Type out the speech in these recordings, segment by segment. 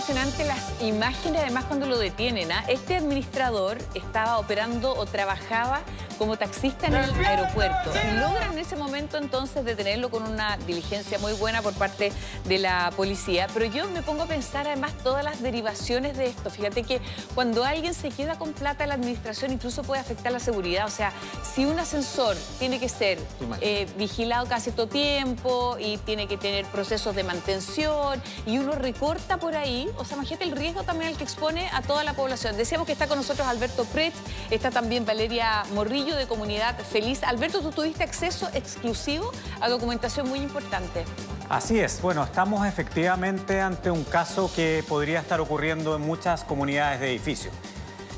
impresionante las imágenes, además cuando lo detienen, ¿ah? Este administrador estaba operando o trabajaba como taxista en el aeropuerto y logran en ese momento entonces detenerlo con una diligencia muy buena por parte de la policía. Pero yo me pongo a pensar además todas las derivaciones de esto. Fíjate que cuando alguien se queda con plata en la administración incluso puede afectar la seguridad. O sea, si un ascensor tiene que ser vigilado casi todo tiempo y tiene que tener procesos de mantención y uno recorta por ahí, o sea, imagínate el riesgo también al que expone a toda la población. Decíamos que está con nosotros Alberto Pret, está también Valeria Morrillo de Comunidad Feliz. Alberto, tú tuviste acceso exclusivo a documentación muy importante. Así es. Bueno, estamos efectivamente ante un caso que podría estar ocurriendo en muchas comunidades de edificios.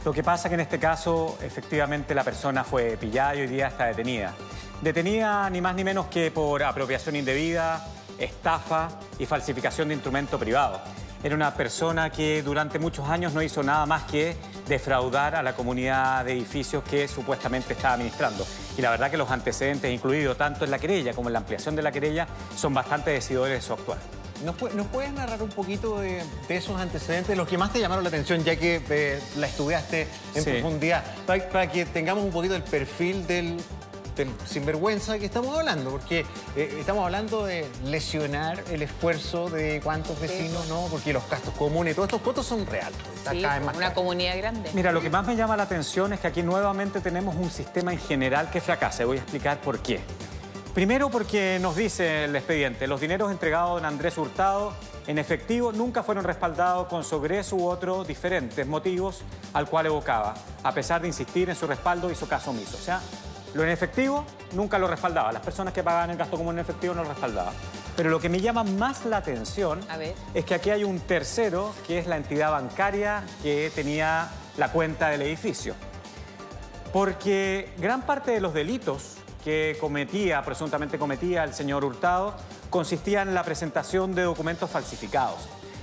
Lo que pasa que en este caso, efectivamente, la persona fue pillada y hoy día está detenida. Detenida ni más ni menos que por apropiación indebida, estafa y falsificación de instrumento privado. Era una persona que durante muchos años no hizo nada más que defraudar a la comunidad de edificios que supuestamente estaba administrando. Y la verdad que los antecedentes, incluidos tanto en la querella como en la ampliación de la querella, son bastante decidores de su actuar. ¿Nos puedes narrar un poquito de esos antecedentes, los que más te llamaron la atención, ya que la estudiaste en profundidad, para que tengamos un poquito el perfil del sinvergüenza que estamos hablando? Porque estamos hablando de lesionar el esfuerzo de cuántos vecinos, ¿no? Porque los gastos comunes, todos estos costos son reales. Sí, una comunidad grande. Mira, lo que más me llama la atención es que aquí nuevamente tenemos un sistema en general que fracasa. Voy a explicar por qué. Primero porque nos dice el expediente, los dineros entregados a don Andrés Hurtado en efectivo nunca fueron respaldados con sobreso u otros diferentes motivos al cual evocaba, a pesar de insistir en su respaldo, hizo caso omiso. O sea, lo en efectivo nunca lo respaldaba. Las personas que pagaban el gasto común en efectivo no lo respaldaban. Pero lo que me llama más la atención es que aquí hay un tercero, que es la entidad bancaria que tenía la cuenta del edificio. Porque gran parte de los delitos que presuntamente cometía el señor Hurtado, consistía en la presentación de documentos falsificados,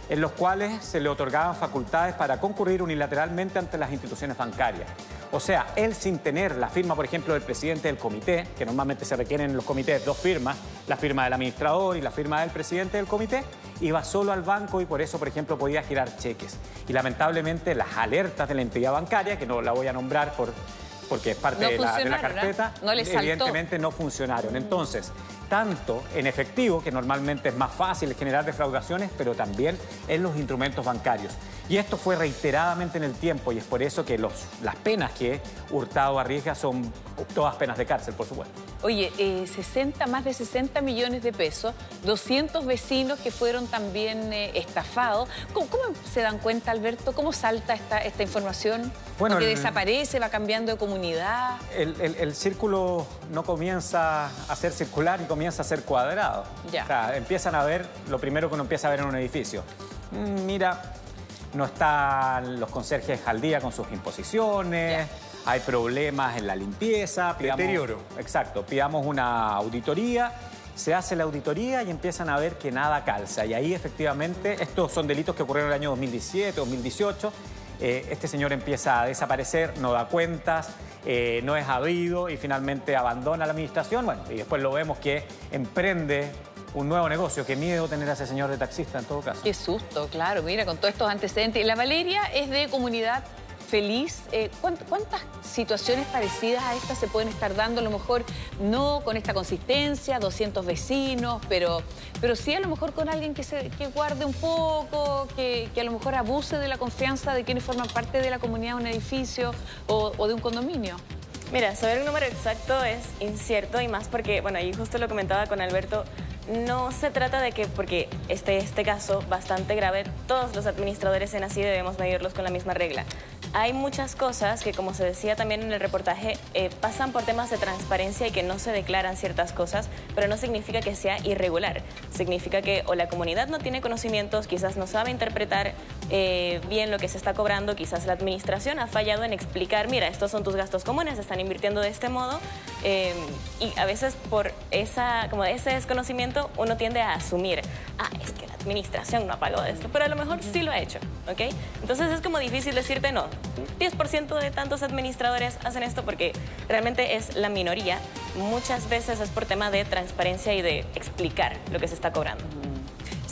en los cuales se le otorgaban facultades para concurrir unilateralmente ante las instituciones bancarias. O sea, él sin tener la firma, por ejemplo, del presidente del comité, que normalmente se requieren en los comités dos firmas, la firma del administrador y la firma del presidente del comité, iba solo al banco y por eso, por ejemplo, podía girar cheques. Y lamentablemente las alertas de la entidad bancaria, que no la voy a nombrar porque es parte de la carpeta, evidentemente no funcionaron. Entonces, tanto en efectivo, que normalmente es más fácil generar defraudaciones, pero también en los instrumentos bancarios. Y esto fue reiteradamente en el tiempo y es por eso que las penas que Hurtado arriesga son todas penas de cárcel, por supuesto. Oye, más de 60 millones de pesos, 200 vecinos que fueron también estafados. ¿Cómo se dan cuenta, Alberto? ¿Cómo salta esta información? Bueno, porque desaparece, va cambiando de comunidad. El círculo no comienza a ser circular y comienza a ser cuadrado. Ya. O sea, empiezan a ver lo primero que uno empieza a ver en un edificio. Mira, no están los conserjes al día con sus imposiciones. Ya. Hay problemas en la limpieza. Deterioro. Exacto. Pidamos una auditoría. Se hace la auditoría y empiezan a ver que nada calza. Y ahí efectivamente, estos son delitos que ocurrieron en el año 2017, 2018. Este señor empieza a desaparecer, no da cuentas, no es habido y finalmente abandona la administración. Bueno, y después lo vemos que emprende un nuevo negocio. Qué miedo tener a ese señor de taxista en todo caso. Qué susto, claro, mira, con todos estos antecedentes. La Valeria es de Comunidad Feliz. ¿Cuántas situaciones parecidas a esta se pueden estar dando? A lo mejor no con esta consistencia, 200 vecinos, pero sí a lo mejor con alguien que guarde un poco, que a lo mejor abuse de la confianza de quienes forman parte de la comunidad de un edificio o de un condominio. Mira, saber un número exacto es incierto y más porque, bueno, y justo lo comentaba con Alberto, no se trata de que, porque este caso bastante grave, todos los administradores en así debemos medirlos con la misma regla. Hay muchas cosas que, como se decía también en el reportaje, pasan por temas de transparencia y que no se declaran ciertas cosas, pero no significa que sea irregular. Significa que o la comunidad no tiene conocimientos, quizás no sabe interpretar bien lo que se está cobrando, quizás la administración ha fallado en explicar, mira, estos son tus gastos comunes, están invirtiendo de este modo, y a veces por ese desconocimiento uno tiende a asumir, es que la administración no ha pagado esto, pero a lo mejor sí lo ha hecho, ¿ok? Entonces es como difícil decirte no. 10% de tantos administradores hacen esto porque realmente es la minoría. Muchas veces es por tema de transparencia y de explicar lo que se está cobrando.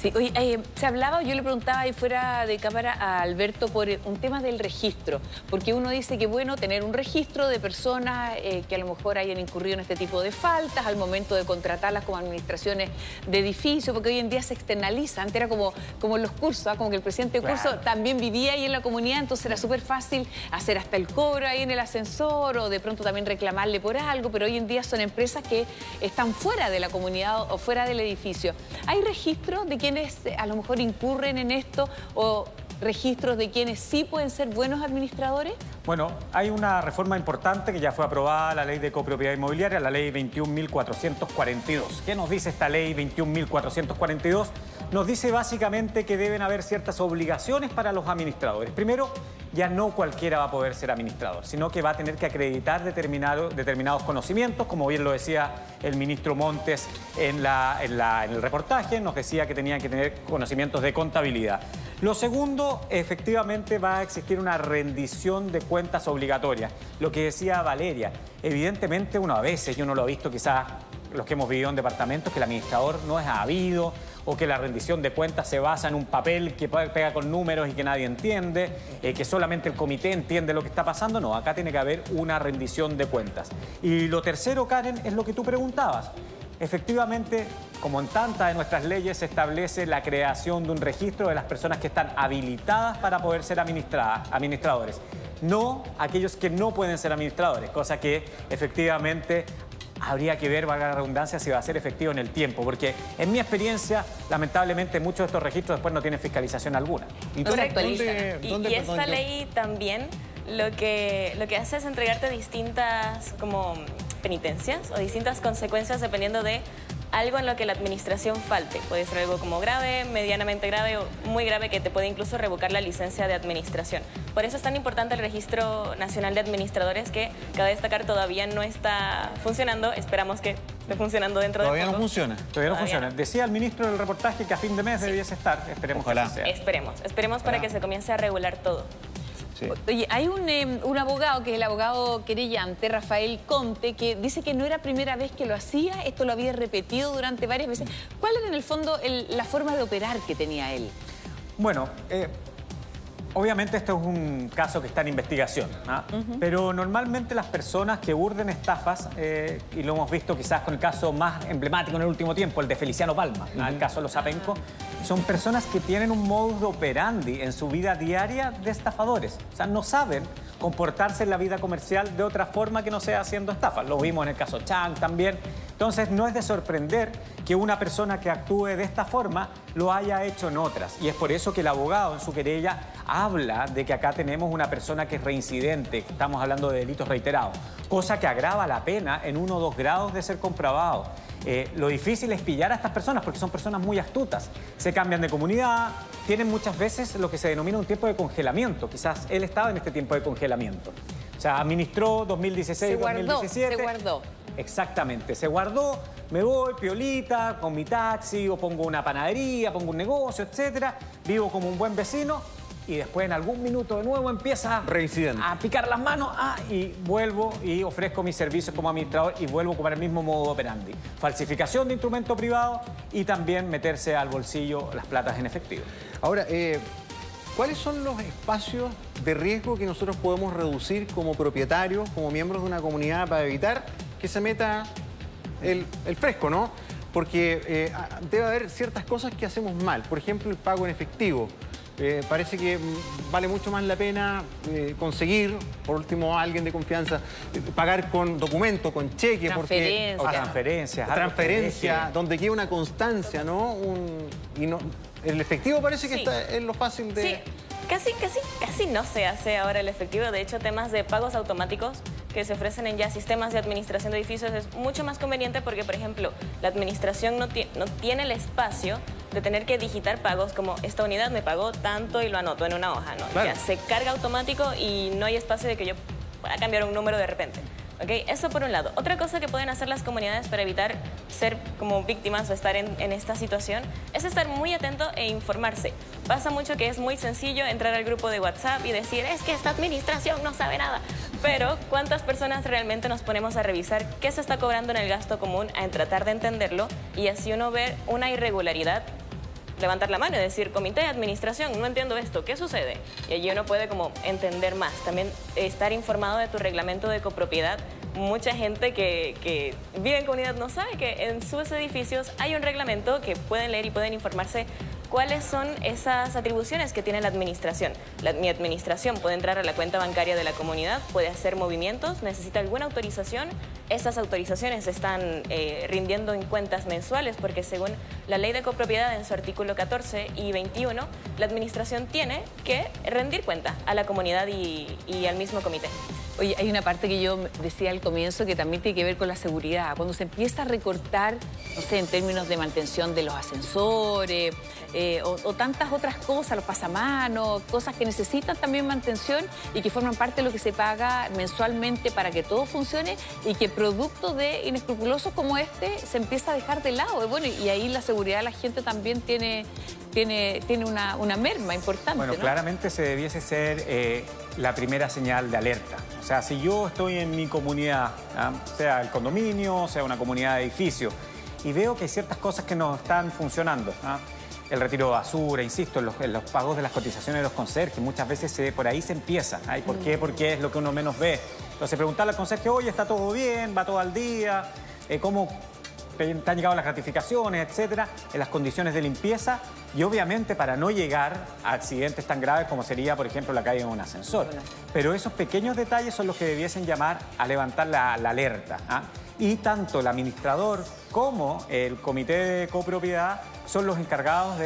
Sí, oye, se hablaba, yo le preguntaba ahí fuera de cámara a Alberto por un tema del registro, porque uno dice que bueno tener un registro de personas que a lo mejor hayan incurrido en este tipo de faltas al momento de contratarlas como administraciones de edificios, porque hoy en día se externaliza. Antes era como en los cursos, como que el presidente del curso también vivía ahí en la comunidad, entonces era súper fácil hacer hasta el cobro ahí en el ascensor o de pronto también reclamarle por algo, pero hoy en día son empresas que están fuera de la comunidad o fuera del edificio. ¿Hay registros de quienes a lo mejor incurren en esto o registros de quienes sí pueden ser buenos administradores? Bueno, hay una reforma importante que ya fue aprobada, la ley de copropiedad inmobiliaria, la ley 21.442. ¿Qué nos dice esta ley 21.442? Nos dice básicamente que deben haber ciertas obligaciones para los administradores. Primero, ya no cualquiera va a poder ser administrador, sino que va a tener que acreditar determinados conocimientos, como bien lo decía el ministro Montes en el reportaje, nos decía que tenían que tener conocimientos de contabilidad. Lo segundo, efectivamente va a existir una rendición de cuentas obligatorias. Lo que decía Valeria, evidentemente uno a veces, yo no lo he visto quizás los que hemos vivido en departamentos, que el administrador no es habido o que la rendición de cuentas se basa en un papel que pega con números y que nadie entiende, que solamente el comité entiende lo que está pasando. No, acá tiene que haber una rendición de cuentas. Y lo tercero, Karen, es lo que tú preguntabas. Efectivamente, como en tantas de nuestras leyes, se establece la creación de un registro de las personas que están habilitadas para poder ser administradores. No aquellos que no pueden ser administradores, cosa que efectivamente habría que ver, valga la redundancia, si va a ser efectivo en el tiempo, porque en mi experiencia, lamentablemente, muchos de estos registros después no tienen fiscalización alguna. Y esta ley también lo que hace es entregarte distintas como penitencias o distintas consecuencias dependiendo de algo en lo que la administración falte. Puede ser algo como grave, medianamente grave o muy grave que te puede incluso revocar la licencia de administración. Por eso es tan importante el Registro Nacional de Administradores que, cabe destacar, todavía no está funcionando. Esperamos que esté funcionando dentro de poco. Todavía no funciona. Todavía no funciona. Decía el ministro del reportaje que a fin de mes debiese estar. Esperemos que así sea. Esperemos para que se comience a regular todo. Sí. Oye, hay un abogado, que es el abogado querellante, Rafael Conte, que dice que no era primera vez que lo hacía, esto lo había repetido durante varias veces. ¿Cuál era en el fondo la forma de operar que tenía él? Bueno, obviamente esto es un caso que está en investigación, ¿ah? Pero normalmente las personas que urden estafas, y lo hemos visto quizás con el caso más emblemático en el último tiempo, el de Feliciano Palma, el caso de los Apenco, son personas que tienen un modus operandi en su vida diaria de estafadores. O sea, no saben comportarse en la vida comercial de otra forma que no sea haciendo estafas. Lo vimos en el caso Chang también. Entonces, no es de sorprender que una persona que actúe de esta forma lo haya hecho en otras. Y es por eso que el abogado en su querella habla de que acá tenemos una persona que es reincidente, que estamos hablando de delitos reiterados, cosa que agrava la pena en 1 o 2 grados de ser comprobado. Lo difícil es pillar a estas personas porque son personas muy astutas. Se cambian de comunidad, tienen muchas veces lo que se denomina un tiempo de congelamiento. Quizás él estaba en este tiempo de congelamiento. O sea, administró 2016, 2017. Se guardó. Exactamente, se guardó, me voy piolita con mi taxi o pongo una panadería, pongo un negocio, etcétera. Vivo como un buen vecino. Y después en algún minuto de nuevo empieza a picar las manos y vuelvo y ofrezco mis servicios como administrador y vuelvo a ocupar el mismo modo operandi. Falsificación de instrumento privado y también meterse al bolsillo las platas en efectivo. Ahora, ¿cuáles son los espacios de riesgo que nosotros podemos reducir como propietarios, como miembros de una comunidad para evitar que se meta el fresco, ¿no? Porque debe haber ciertas cosas que hacemos mal. Por ejemplo, el pago en efectivo. Parece que vale mucho más la pena conseguir, por último, a alguien de confianza, pagar con documento, con cheque. Transferencia, donde quede una constancia, ¿no? El efectivo parece que está en lo fácil de... Sí, casi no se hace ahora el efectivo. De hecho, temas de pagos automáticos que se ofrecen en ya sistemas de administración de edificios es mucho más conveniente porque, por ejemplo, la administración no tiene el espacio de tener que digitar pagos como esta unidad me pagó tanto y lo anoto en una hoja, ¿no? Claro. Ya se carga automático y no hay espacio de que yo pueda cambiar un número de repente. ¿Okay? Eso por un lado. Otra cosa que pueden hacer las comunidades para evitar ser como víctimas o estar en esta situación es estar muy atento e informarse. Pasa mucho que es muy sencillo entrar al grupo de WhatsApp y decir es que esta administración no sabe nada. Pero ¿cuántas personas realmente nos ponemos a revisar qué se está cobrando en el gasto común, a tratar de entenderlo y así uno ver una irregularidad levantar la mano y decir, comité de administración, no entiendo esto, ¿qué sucede? Y allí uno puede como entender más. También estar informado de tu reglamento de copropiedad. Mucha gente que vive en comunidad no sabe que en sus edificios hay un reglamento que pueden leer y pueden informarse cuáles son esas atribuciones que tiene la administración. Mi administración puede entrar a la cuenta bancaria de la comunidad, puede hacer movimientos, necesita alguna autorización. Esas autorizaciones están rindiendo en cuentas mensuales porque según la ley de copropiedad en su artículo 14 y 21, la administración tiene que rendir cuenta a la comunidad y al mismo comité. Oye, hay una parte que yo decía al comienzo que también tiene que ver con la seguridad. Cuando se empieza a recortar, no sé, en términos de mantención de los ascensores o tantas otras cosas, los pasamanos, cosas que necesitan también mantención y que forman parte de lo que se paga mensualmente para que todo funcione y que producto de inescrupulosos como este se empieza a dejar de lado. Bueno, y ahí la seguridad de la gente también tiene una merma importante. Bueno, ¿no? Claramente se debiese ser la primera señal de alerta. O sea, si yo estoy en mi comunidad, sea el condominio, sea una comunidad de edificio, y veo que hay ciertas cosas que no están funcionando, el retiro de basura, insisto, en los pagos de las cotizaciones de los conserjes, muchas veces por ahí se empieza. ¿Y por qué? Porque es lo que uno menos ve. Entonces, preguntarle al conserje, oye, ¿está todo bien? ¿Va todo al día? ¿Cómo te han llegado las gratificaciones, etcétera, en las condiciones de limpieza? Y obviamente para no llegar a accidentes tan graves como sería, por ejemplo, la caída en un ascensor. Pero esos pequeños detalles son los que debiesen llamar a levantar la alerta. Y tanto el administrador como el comité de copropiedad son los encargados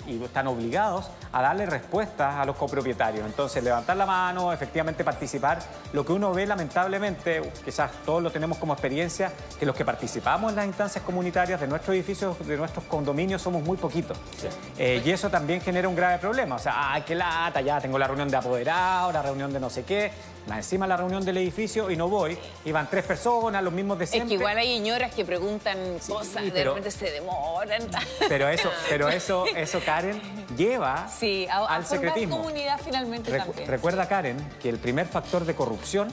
y están obligados a darle respuestas a los copropietarios. Entonces, levantar la mano, efectivamente participar. Lo que uno ve, lamentablemente, quizás todos lo tenemos como experiencia, que los que participamos en las instancias comunitarias de nuestros edificios, de nuestros condominios, somos muy poquitos. Sí. Y eso también genera un grave problema. O sea, ¡ay, qué lata! Ya tengo la reunión de apoderados, la reunión de no sé qué, más encima la reunión del edificio y no voy. Y van 3 personas, los mismos de siempre. Es que igual hay señoras que preguntan cosas, de repente se demoran. Pero eso, Karen, lleva al secretismo. Comunidad finalmente también. Recuerda, Karen, que el primer factor de corrupción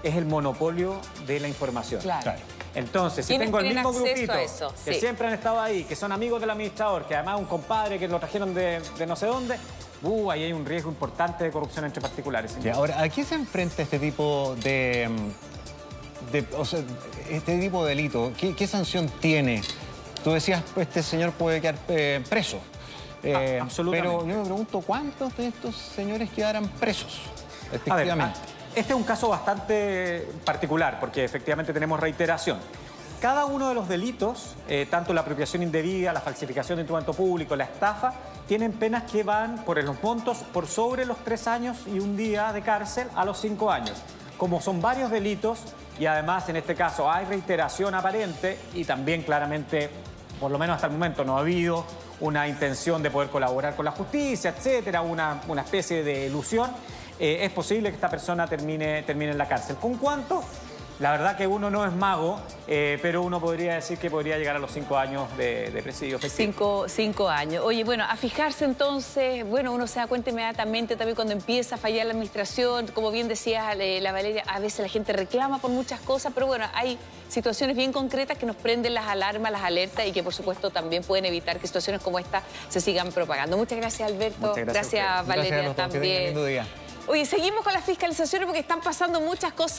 es el monopolio de la información. Claro. Entonces, si tengo el mismo grupito que sí, siempre han estado ahí, que son amigos del administrador, que además es un compadre que lo trajeron de no sé dónde, ahí hay un riesgo importante de corrupción entre particulares. Sí, ahora, ¿a qué se enfrenta este tipo de delito? ¿Qué sanción tiene? Tú decías, este señor puede quedar preso. Absolutamente. Pero yo me pregunto, ¿cuántos de estos señores quedarán presos? Efectivamente. Este es un caso bastante particular, porque efectivamente tenemos reiteración. Cada uno de los delitos, tanto la apropiación indebida, la falsificación de instrumento público, la estafa, tienen penas que van por los montos por sobre los 3 años y 1 día de cárcel a los 5 años. Como son varios delitos y además en este caso hay reiteración aparente y también claramente, por lo menos hasta el momento, no ha habido una intención de poder colaborar con la justicia, etcétera, una especie de ilusión, es posible que esta persona termine en la cárcel. ¿Con cuánto? La verdad que uno no es mago, pero uno podría decir que podría llegar a los 5 años de presidio efectivo. 5 años. Oye, bueno, a fijarse entonces, bueno, uno se da cuenta inmediatamente también cuando empieza a fallar la administración, como bien decía la Valeria, a veces la gente reclama por muchas cosas, pero bueno, hay situaciones bien concretas que nos prenden las alarmas, las alertas y que por supuesto también pueden evitar que situaciones como esta se sigan propagando. Muchas gracias, Alberto. Muchas gracias Valeria, gracias a los dos, también. que tengan lindo día. Oye, seguimos con las fiscalizaciones porque están pasando muchas cosas.